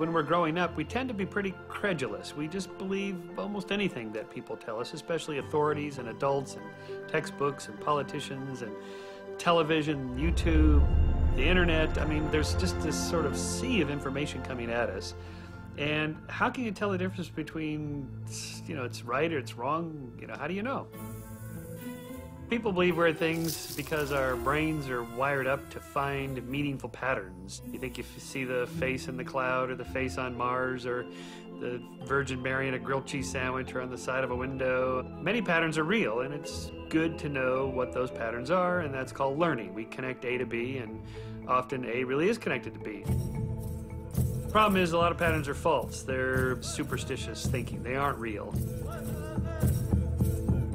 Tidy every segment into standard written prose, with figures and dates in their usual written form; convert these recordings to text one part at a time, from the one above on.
When we're growing up, we tend to be pretty credulous. We just believe almost anything that people tell us, especially authorities and adults and textbooks and politicians and television, YouTube, the internet. I mean, there's just this sort of sea of information coming at us. And how can you tell the difference between, it's right or it's wrong? How do you know? People believe weird things because our brains are wired up to find meaningful patterns. You think if you see the face in the cloud or the face on Mars or the Virgin Mary in a grilled cheese sandwich or on the side of a window, many patterns are real, and it's good to know what those patterns are, and that's called learning. We connect A to B, and often A really is connected to B. The problem is a lot of patterns are false. They're superstitious thinking. They aren't real.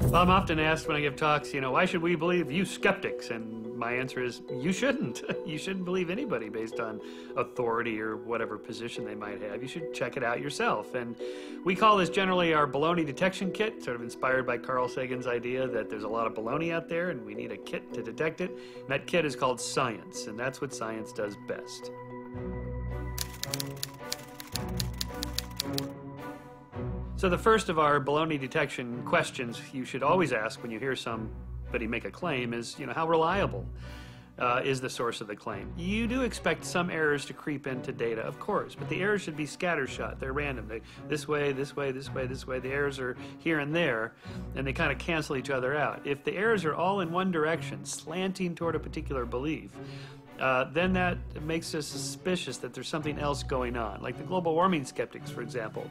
Well, I'm often asked when I give talks, why should we believe you skeptics? And my answer is, you shouldn't. You shouldn't believe anybody based on authority or whatever position they might have. You should check it out yourself. And we call this generally our baloney detection kit, sort of inspired by Carl Sagan's idea that there's a lot of baloney out there and we need a kit to detect it. And that kit is called science, and that's what science does best. So the first of our baloney detection questions you should always ask when you hear somebody make a claim is, how reliable is the source of the claim? You do expect some errors to creep into data, of course, but the errors should be scattershot. They're random. This way, this way, this way, this way. The errors are here and there, and they kind of cancel each other out. If the errors are all in one direction, slanting toward a particular belief, then that makes us suspicious that there's something else going on. Like the global warming skeptics, for example,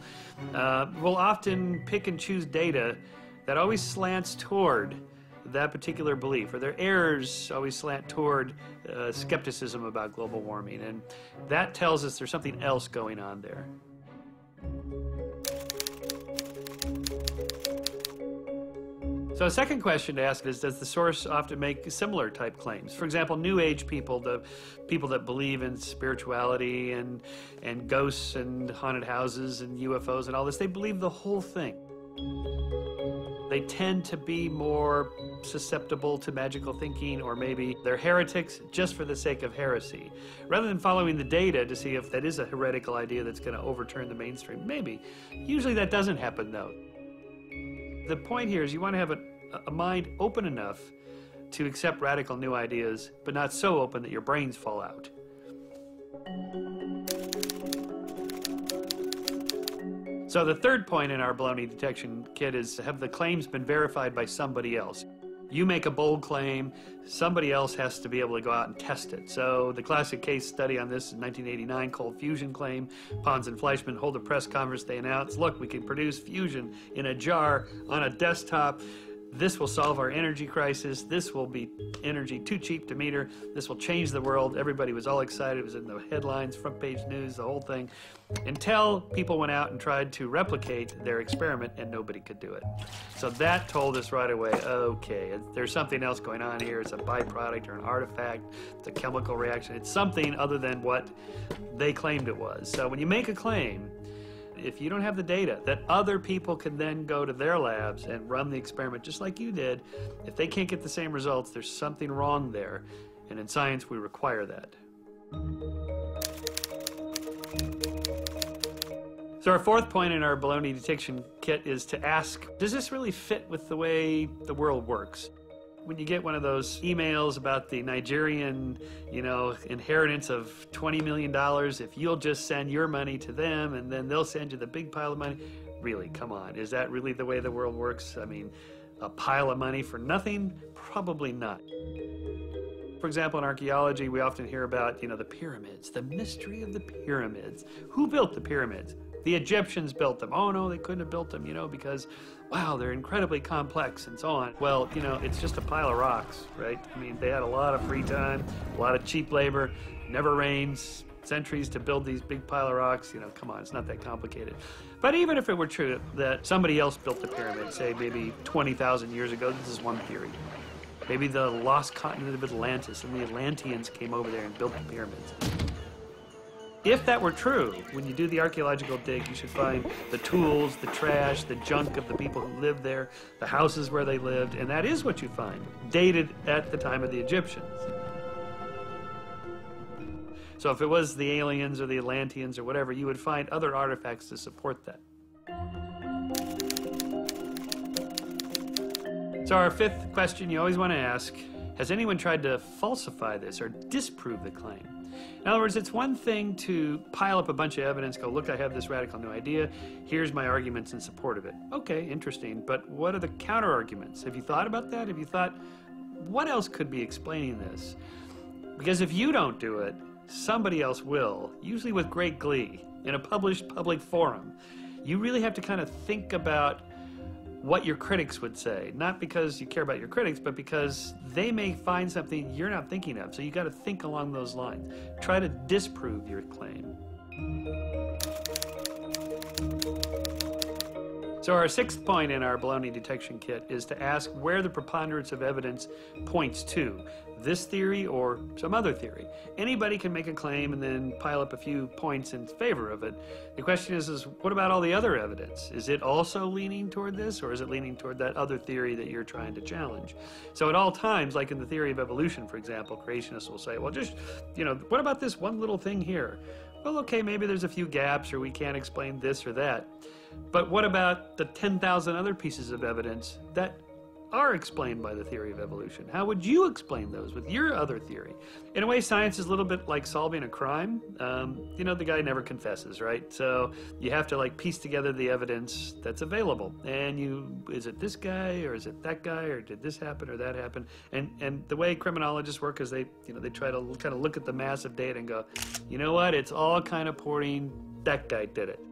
will often pick and choose data that always slants toward that particular belief, or their errors always slant toward skepticism about global warming, and that tells us there's something else going on there. So a second question to ask is, does the source often make similar type claims? For example, New Age people, the people that believe in spirituality and ghosts and haunted houses and UFOs and all this, they believe the whole thing. They tend to be more susceptible to magical thinking, or maybe they're heretics just for the sake of heresy. Rather than following the data to see if that is a heretical idea that's going to overturn the mainstream, maybe. Usually that doesn't happen, though. The point here is you want to have a mind open enough to accept radical new ideas, but not so open that your brains fall out. So the third point in our baloney detection kit is, have the claims been verified by somebody else? You make a bold claim, somebody else has to be able to go out and test it. So the classic case study on this is 1989 cold fusion claim. Pons and Fleischmann hold a press conference. They announce, look, we can produce fusion in a jar on a desktop. This will solve our energy crisis. This will be energy too cheap to meter. This will change the world. Everybody was all excited. It was in the headlines, front page news, the whole thing. Until people went out and tried to replicate their experiment and nobody could do it. So that told us right away, okay, there's something else going on here. It's a byproduct or an artifact. It's a chemical reaction. It's something other than what they claimed it was. So when you make a claim, if you don't have the data that other people can then go to their labs and run the experiment just like you did, if they can't get the same results, there's something wrong there. And in science, we require that. So our fourth point in our baloney detection kit is to ask, does this really fit with the way the world works? When you get one of those emails about the Nigerian, inheritance of $20 million, if you'll just send your money to them and then they'll send you the big pile of money, really, come on, is that really the way the world works? I mean, a pile of money for nothing? Probably not. For example, in archaeology, we often hear about, the pyramids, the mystery of the pyramids. Who built the pyramids? The Egyptians built them. Oh no, they couldn't have built them, because, wow, they're incredibly complex and so on. Well, it's just a pile of rocks, right? I mean, they had a lot of free time, a lot of cheap labor, never rains, centuries to build these big pile of rocks. Come on, it's not that complicated. But even if it were true that somebody else built the pyramid, say maybe 20,000 years ago, this is one theory. Maybe the lost continent of Atlantis and the Atlanteans came over there and built the pyramids. If that were true, when you do the archaeological dig, you should find the tools, the trash, the junk of the people who lived there, the houses where they lived, and that is what you find, dated at the time of the Egyptians. So if it was the aliens or the Atlanteans or whatever, you would find other artifacts to support that. So our fifth question you always want to ask, has anyone tried to falsify this or disprove the claim? In other words, it's one thing to pile up a bunch of evidence, go, look, I have this radical new idea, here's my arguments in support of it. Okay, interesting, but what are the counter arguments? Have you thought about that? Have you thought, what else could be explaining this? Because if you don't do it, somebody else will, usually with great glee, in a published public forum. You really have to kind of think about what your critics would say, not because you care about your critics, but because they may find something you're not thinking of. So you got to think along those lines. Try to disprove your claim. So our sixth point in our baloney detection kit is to ask where the preponderance of evidence points to, this theory or some other theory. Anybody can make a claim and then pile up a few points in favor of it. The question is what about all the other evidence? Is it also leaning toward this, or is it leaning toward that other theory that you're trying to challenge? So at all times, like in the theory of evolution, for example, creationists will say, well, just, what about this one little thing here? Well, okay, maybe there's a few gaps, or we can't explain this or that. But what about the 10,000 other pieces of evidence that are explained by the theory of evolution? How would you explain those with your other theory? In a way, science is a little bit like solving a crime. The guy never confesses, right? So you have to piece together the evidence that's available. And is it this guy, or is it that guy, or did this happen or that happen? And the way criminologists work is they try to kind of look at the massive data and go, you know what? It's all kind of pointing that guy did it.